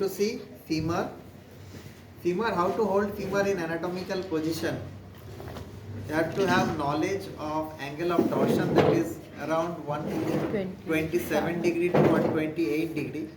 to see femur. Femur, how to hold femur in anatomical position. You have to have knowledge of angle of torsion, that is around 127 degree to 128 degree.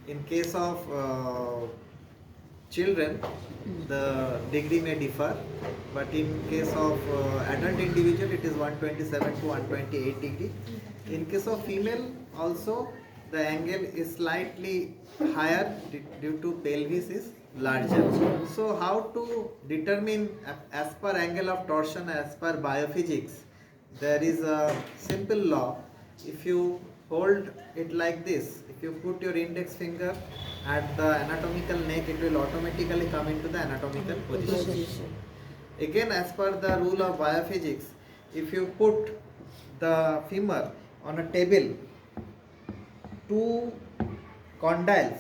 In case of children, the degree may differ, but in case of adult individual, it is 127 to 128 degree. In case of female also, the angle is slightly higher due to pelvis is larger. So how to determine as per angle of torsion, as per biophysics? There is a simple law. If you hold it like this, if you put your index finger at the anatomical neck, it will automatically come into the anatomical position. Again, as per the rule of biophysics, if you put the femur on a table, two condyles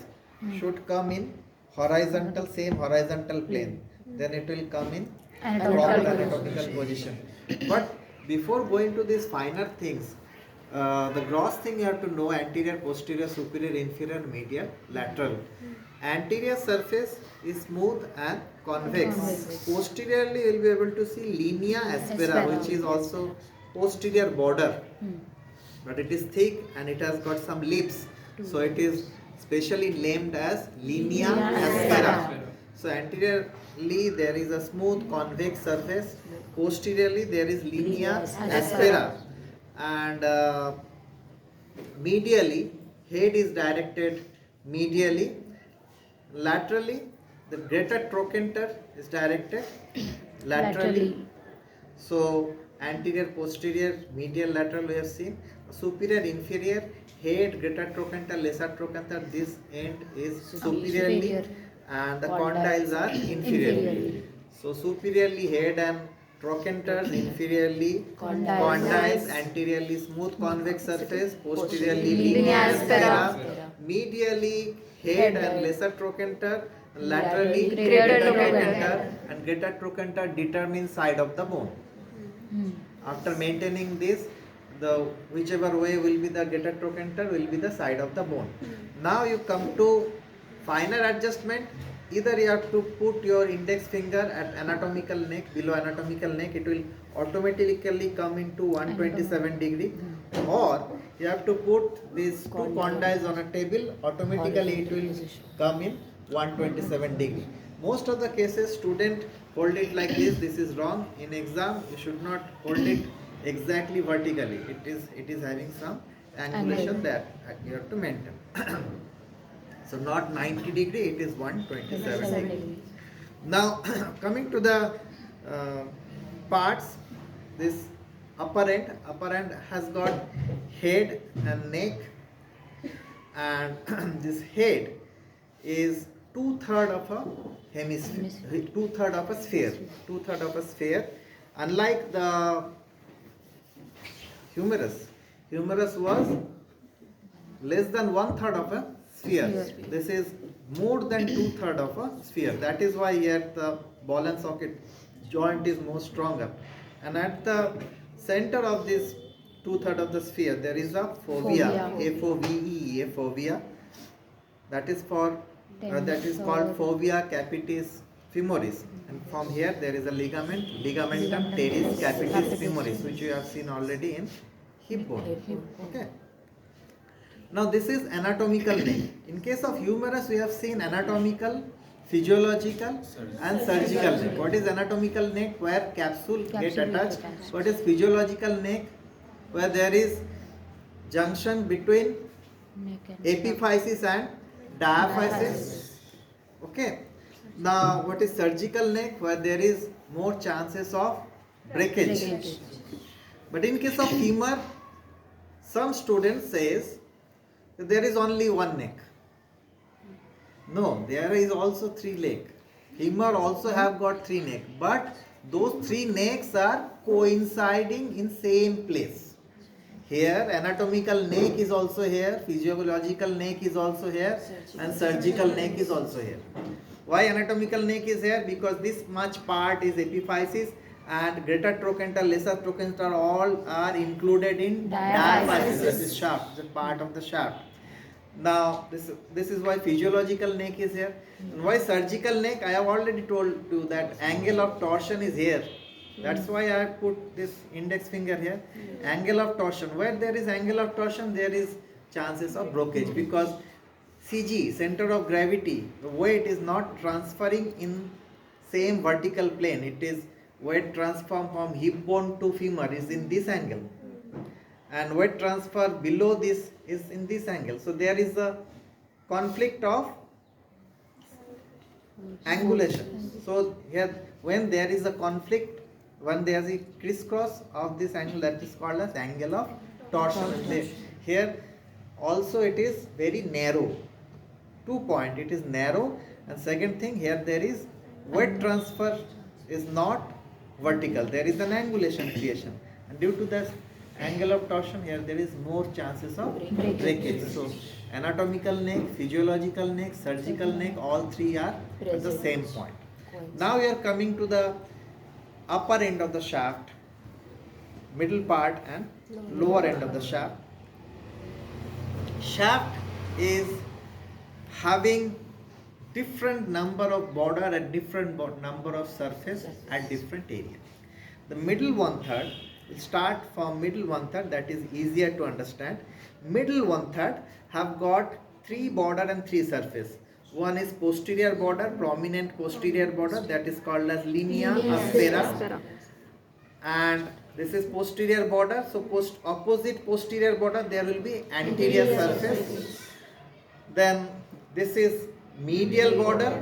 should come in horizontal, same horizontal plane, then it will come in proper anatomical position. But before going to these finer things, the gross thing you have to know: anterior, posterior, superior, inferior, medial, lateral. Anterior surface is smooth and convex. Posteriorly you will be able to see linea aspera, which is also posterior border, but it is thick and it has got some lips, so it is specially named as linea aspera. So anteriorly there is a smooth convex surface, posteriorly there is linea aspera, and medially head is directed medially, laterally the greater trochanter is directed laterally. So anterior, posterior, medial, lateral we have seen. Superior, inferior, head, greater trochanter, lesser trochanter, this end is superiorly and the condyles are inferiorly. So superiorly head and trochanters, inferiorly condyles, anteriorly smooth convex surface, posteriorly linea aspera, medially head and lesser trochanter, laterally greater trochanter, and greater trochanter determines side of the bone. After maintaining this, the whichever way will be the greater trochanter will be the side of the bone. Now you come to finer adjustment. Either you have to put your index finger at anatomical neck, below anatomical neck, it will automatically come into 127 degree, or you have to put these two condyles on a table, automatically it will come in 127 degree. Most of the cases student hold it like this is wrong. In exam you should not hold it exactly vertically, it is having some angulation that you have to maintain. So not 90 degree, it is 127 degree. Now coming to the parts, this upper end has got head and neck, and this head is 2/3 of a hemisphere, 2/3 of a sphere. Unlike the humerus was less than 1/3 of a sphere. This is more than 2/3 of a sphere. That is why here the ball and socket joint is more stronger. And at the center of this 2/3 of the sphere there is a fovea, F-O-V-E-A, fovea. That is called fovea capitis femoris. And from here there is a ligament, ligamentum teres capitis femoris, which you have seen already in hip bone. Okay. Now this is anatomical neck. In case of humerus we have seen anatomical, physiological and surgical neck. What is anatomical neck? Where capsule get attached. What is physiological neck? Where there is junction between epiphysis and diaphysis. Okay. Now what is surgical neck? Where there is more chances of breakage. But in case of femur, some students says there is only one neck. No, there is also three legs. Femur also have got three necks, but those three necks are coinciding in same place. Here anatomical neck is also here, physiological neck is also here, and surgical neck is also here. Why anatomical neck is here? Because this much part is epiphysis, and greater trochanter, lesser trochanter all are included in diaphysis. This is shaft, the part of the shaft. Now this is why physiological neck is here. And why surgical neck? I have already told you that angle of torsion is here. That's why I put this index finger here. Angle of torsion. Where there is angle of torsion, there is chances of brokerage, because CG, center of gravity, the weight is not transferring in same vertical plane. It is weight transfer from hip bone to femur is in this angle, and weight transfer below this is in this angle. So there is a conflict of angulation. So here, when there is a conflict, when there is a crisscross of this angle, that is called as angle of torsion. Here also it is very narrow. 2 point, it is narrow. And second thing, here there is weight transfer is not vertical. There is an angulation creation, and due to that angle of torsion, here there is more chances of breakage. So anatomical neck, physiological neck, surgical neck, all three are at the same point. Now we are coming to the upper end of the shaft, middle part and lower end of the shaft. Shaft is having different number of border and different number of surface at different area. The middle 1/3, we'll start from middle 1/3, that is easier to understand. Middle 1/3 have got 3 border and 3 surface. One is posterior border, prominent posterior border, that is called as linea aspera, and this is posterior border. So opposite posterior border there will be anterior surface. Then this is medial border.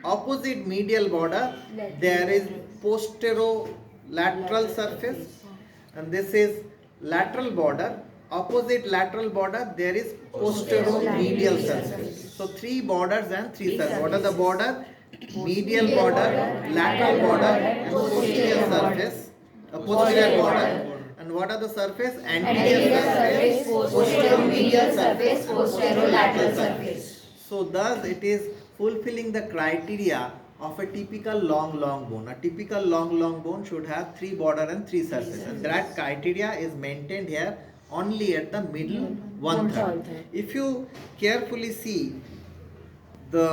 Opposite medial border there is posterolateral surface, and this is lateral border. Opposite lateral border there is posteromedial surface. So 3 borders and 3 surfaces. What are the border? Medial border, lateral border, and posterior surface. Posterior border. And what are the surface? Anterior surface, posteromedial surface, posterolateral surface. So thus it is fulfilling the criteria of a typical long bone. A typical long bone should have 3 border and 3 surface, and that criteria is maintained here only at the middle 1/3. If you carefully see the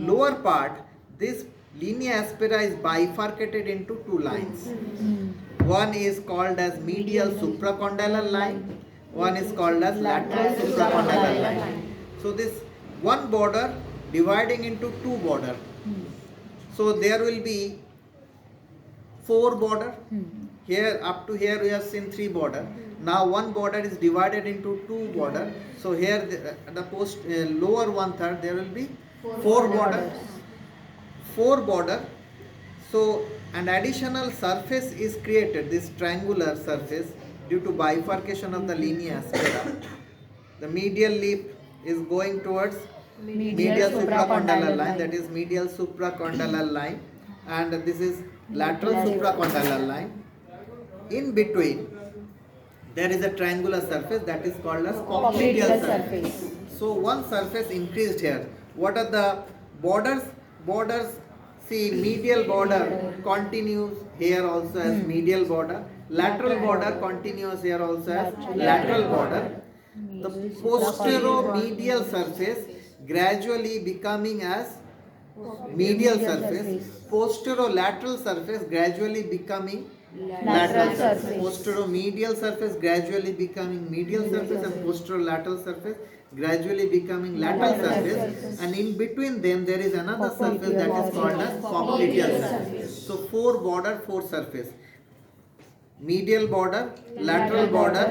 lower part, this linea aspera is bifurcated into 2 lines. One is called as medial supracondylar line, one is called as lateral supracondylar line. So this one border dividing into 2 border. So there will be 4 border. Here up to here we have seen 3 border. Now one border is divided into 2 border. So here the lower 1/3 there will be 4 border. 4 border. So an additional surface is created, this triangular surface, due to bifurcation of the linea aspera. The medial lip is going towards medial supracondylar line, that is medial supracondylar line, and this is lateral supracondylar line. In between there is a triangular surface that is called as popliteal surface. So one surface increased here. What are the borders? Borders, see, medial border continues here also as medial border. Lateral border continues here also as lateral border. The posteromedial surface gradually becoming as medial surface. Posterolateral surface gradually becoming lateral surface. Posteromedial surface gradually becoming medial surface, and posterolateral surface gradually becoming lateral surface, and in between them there is another surface that is called as popliteal surface. So 4 border, 4 surface. Medial border, lateral border,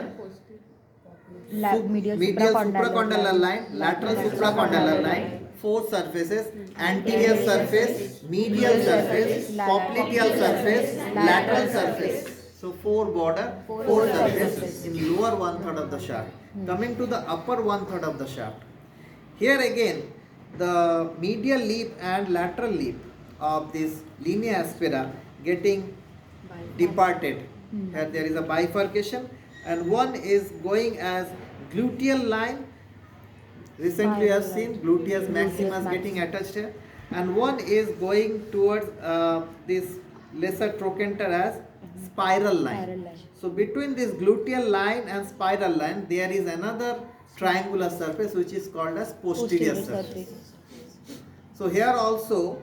medial supracondylar line, lateral supracondylar line, 4 surfaces, anterior surface, medial surface, popliteal surface, lateral surface. So 4 border, 4 surface in lower 1/3 of the shaft. Coming to the upper 1/3 of the shaft. Here again the medial lip and lateral lip of this linea aspera getting departed. Here there is a bifurcation, and one is going as gluteal line. Recently I have seen gluteus maximus getting attached here, and one is going towards this lesser trochanter as spiral line. So between this gluteal line and spiral line there is another triangular surface which is called as posterior surface. So here also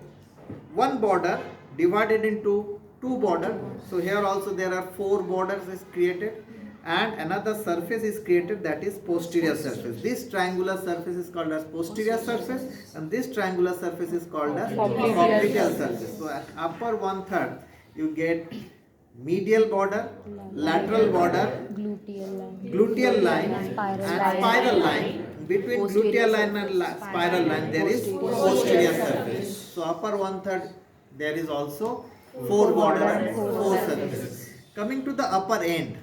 one border divided into two borders. So here also there are four borders is created and another surface is created, that is posterior surface. This triangular surface is called as posterior surface and this triangular surface is called as popliteal surface. So at upper 1/3 you get medial border, lateral border, gluteal line and spiral line. Between gluteal line and spiral line there is posterior surface. So upper 1/3 there is also four border and four surfaces. Coming to the upper end,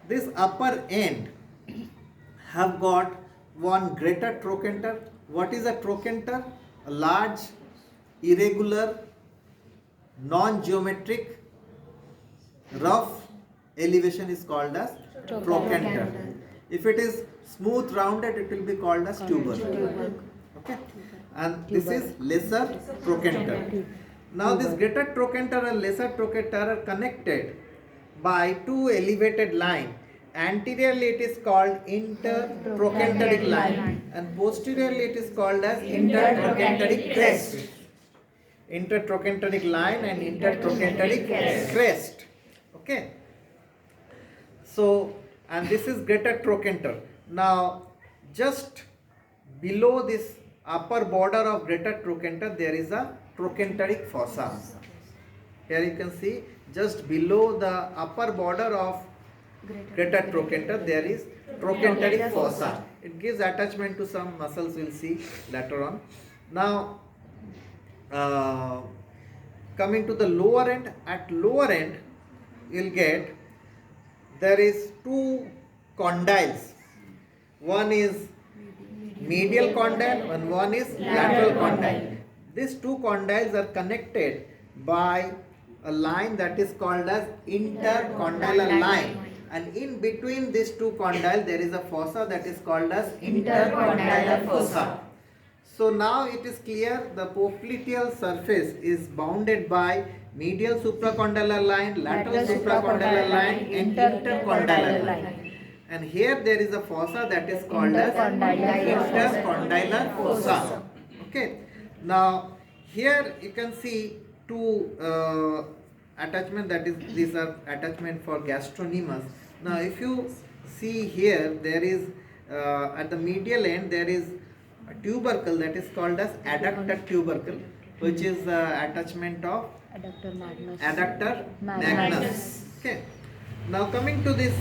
this upper end have got one greater trochanter. What is a trochanter? A large, irregular, non-geometric, rough elevation is called as trochanter. If it is smooth rounded, it will be called as tuber. Okay, and this is lesser trochanter. Now this greater trochanter and lesser trochanter are connected by two elevated line. Anteriorly it is called intertrochanteric line and posteriorly it is called as intertrochanteric crest. Intertrochanteric line and intertrochanteric crest. Okay. So, and this is greater trochanter. Now just below this upper border of greater trochanter there is a trochanteric fossa. Here you can see just below the upper border of greater trochanter there is trochanteric fossa. It gives attachment to some muscles, we'll see later on. Now coming to the lower end, at lower end you'll get there is two condyles. One is medial condyle and one is lateral condyle. These two condyles are connected by a line that is called as intercondylar line, and in between these two condyles there is a fossa that is called as intercondylar fossa. So now it is clear the popliteal surface is bounded by medial supracondylar line, lateral supracondylar line and intercondylar line. And here there is a fossa that is called as intercondylar fossa. Okay. Now here you can see two attachment, that is these are attachment for gastrocnemius. Now if you see here there is at the medial end there is a tubercle that is called as adductor tubercle, which is attachment of adductor magnus. Okay. Now coming to this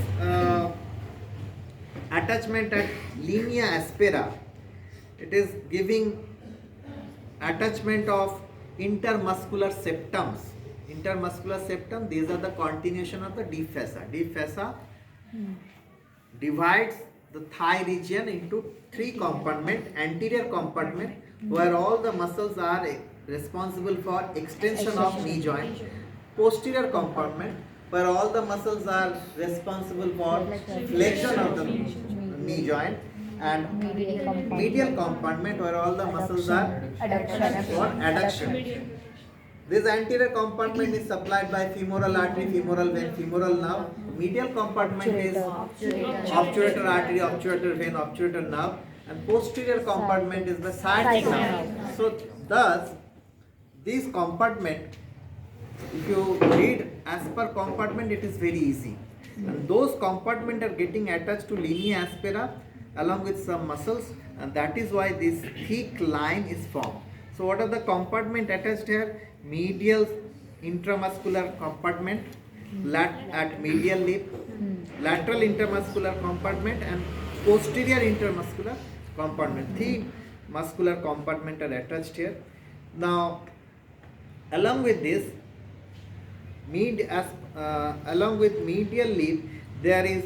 attachment at linea aspera, it is giving attachment of intermuscular septums. Intermuscular septum, these are the continuation of the deep fossa. Deep fossa divides the thigh region into three compartments. Anterior compartment where all the muscles are responsible for extension of knee joint. Posterior compartment where all the muscles are responsible for flexion of the knee joint, and medial compartment where all the muscles are for adduction. This anterior compartment is supplied by femoral artery, femoral vein, femoral nerve. Medial compartment is obturator artery, obturator vein, obturator nerve, and posterior compartment is the sciatic nerve. So thus this compartment, if you read as per compartment, it is very easy. And those compartments are getting attached to linea aspera along with some muscles, and that is why this thick line is formed. So what are the compartment attached here? Medial intramuscular compartment at medial lip, lateral intermuscular compartment and posterior intermuscular compartment. Three muscular compartment are attached here. Now along with this, along with medial lip there is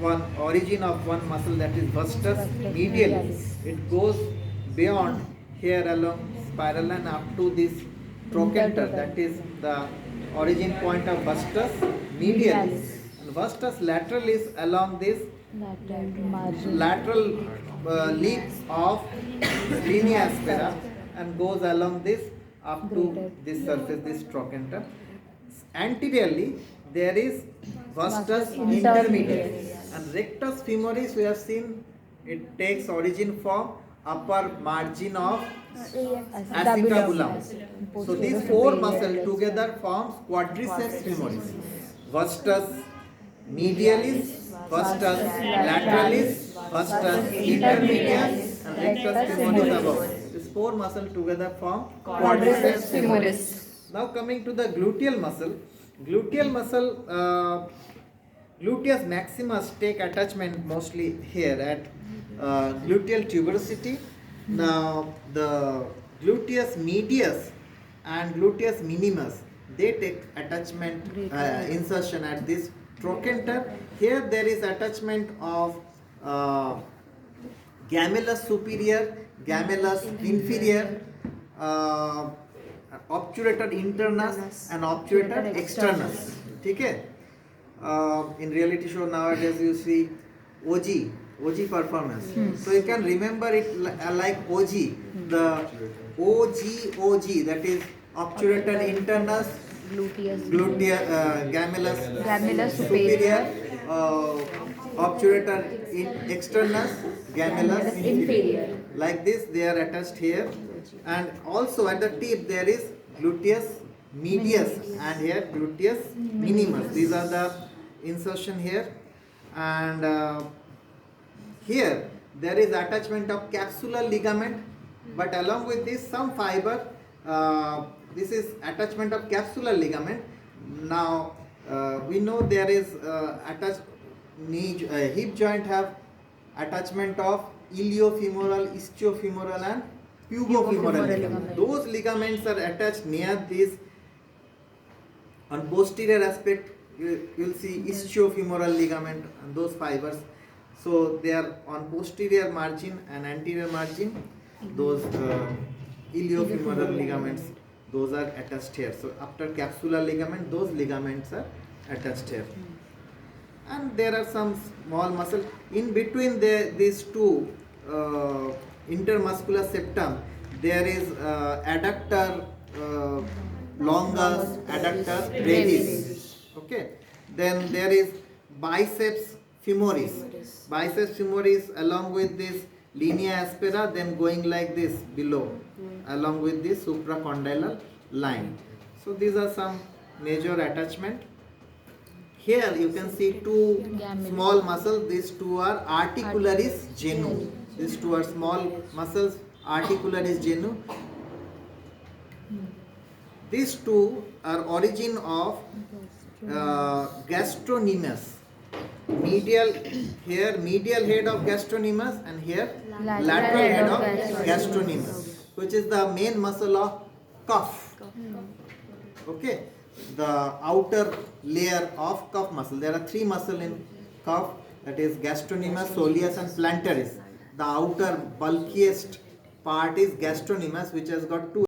one origin of one muscle, that is vastus medialis. It goes beyond here along spiral line up to this trochanter, that is the origin point of vastus medialis. And vastus lateralis along this lateral lip of linea aspera and goes along this up to this surface, this trochanter. Anteriorly there is vastus intermedius, and rectus femoris we have seen it takes origin from upper margin of acetabulum. So these four muscles together forms quadriceps femoris. Vastus medialis, vastus lateralis, vastus intermedius, and rectus femoris above. These four muscles together form quadriceps femoris. Now coming to the gluteal muscle. Gluteus maximus take attachment mostly here at gluteal tuberosity. Now the gluteus medius and gluteus minimus, they take attachment insertion at this trochanter. Here there is attachment of gemellus superior, gemellus inferior, obturator internus and obturator externus. Okay? In reality show nowadays you see OG performance. So you can remember it like OG. The OG, that is obturator internus, gemellus superior, obturator externus, gemellus inferior. Like this they are attached here. And also at the tip there is gluteus medius and here gluteus minimus. These are the insertion here. And here there is attachment of capsular ligament, but along with this some fiber. This is attachment of capsular ligament. Now we know there is attached hip joint have attachment of iliofemoral, ischiofemoral and pubofemoral ligament. Those ligaments are attached near this. On posterior aspect you will see ischiofemoral ligament and those fibers. So they are on posterior margin and anterior margin. Those iliofemoral ligaments, those are attached here. So after capsular ligament, those ligaments are attached here. And there are some small muscles in between these two intermuscular septum. There is adductor longus, adductor brevis. Okay. Then there is biceps femoris. Biceps femoris along with this linea aspera, then going like this below, along with this supracondylar line. So these are some major attachment. Here you can see two small muscles. These two are articularis genu. These two are small muscles, articularis genu. These two are origin of gastrocnemius. Medial head of gastrocnemius, and here lateral head of gastrocnemius, which is the main muscle of cuff. Okay, the outer layer of cuff muscle. There are three muscles in cuff, that is gastrocnemius, soleus and plantaris. The outer bulkiest part is gastrocnemius, which has got two